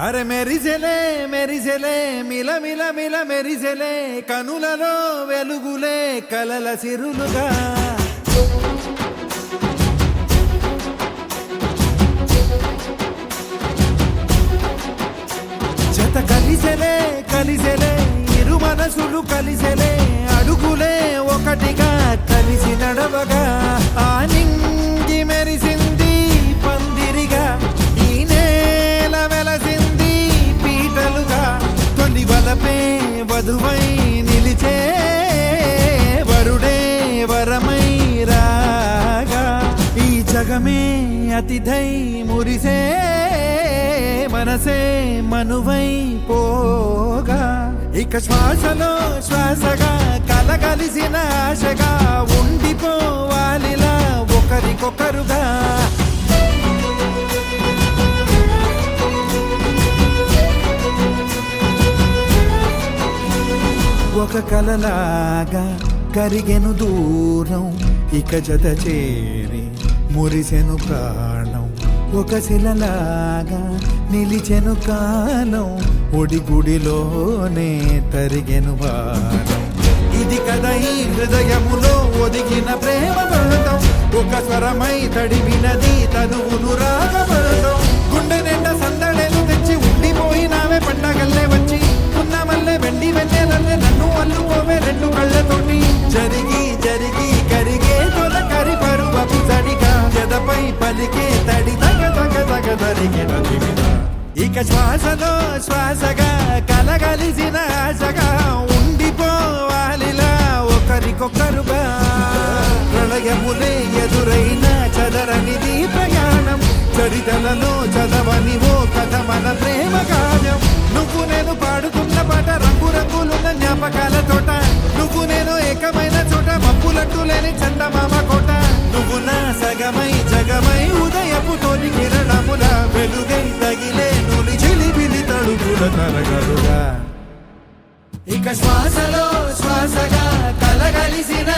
అరే మెరిసెలే మెరిసెలే మిల మిల మిల మెరిసెలే కనులలో వెలుగులే కలల సిరులుగా జత కలిసెలే కలిసెలే ఇరు మనసులు కలిసెలే అడుగులే ఒకటిగా కలిసి నడవగా ఆ నింగి మెరిసింది పందిరిగా ఈ నేల వెలసింది పీటలుగా తొలి వలపే వధువై నిలిచే వరుడే వరమై రాగా ఈ జగమే అతిథై మురిసే మనసే మనువై పోగా ఇక శ్వాసలో శ్వాసగా కలగలిసిన ఆశగా ఉండిపోవాలిలా ఒకరికొకరుగా ఒక కలలాగా కరిగెను దూరం ఇక జత చేరి మురిసెను ప్రాణం ఒక శిలలాగా నిలిచెను కాలం ఒడిగుడిలోనే తరిగెను వారం ఇది కదా ఈ హృదయములో ఒదిగిన ప్రేమ పర్వతం ఒక స్వరమై తడివినది తనువును రాగపడతాం గుండె నిండా సందడేలు తెచ్చి ఉండిపోయినావే పండగల్లే వచ్చి ఉన్న మల్లె వెండి వెన్నెలల్లే నన్ను అల్లుకోవే రెండు కళ్ళతోటి జరిగి జరిగి కరిగే తొల కరి పరువపు సడిగా జదపై పలికే తడి తగ తగ తగ తరిగిన ఇక శ్వాసలో శ్వాసగా కలగలిసిన ఆశగా ఉండిపోవాలిలా ఒకరికొకరుగా ప్రళయములే ఎదురైన చదరనిది ప్రయాణం చరితలలో చదవని ఓ కథ మన ప్రేమ కావ్యం నువ్వు నేను పాడుతున్న పాట రంగు రంగులున్న జ్ఞాపకాల తోట నువ్వు నేను ఏకమైన చోట మబ్బులట్టు లేని చందమామ కోట నువ్వు నా సగమై జగమై ఉదయపు తోటి కిరణముల వెలుగై తగిలే నులి చిలిబిలి తడుగుల తరగలుగా ఇక శ్వాసలో శ్వాసగా కలగలిసిన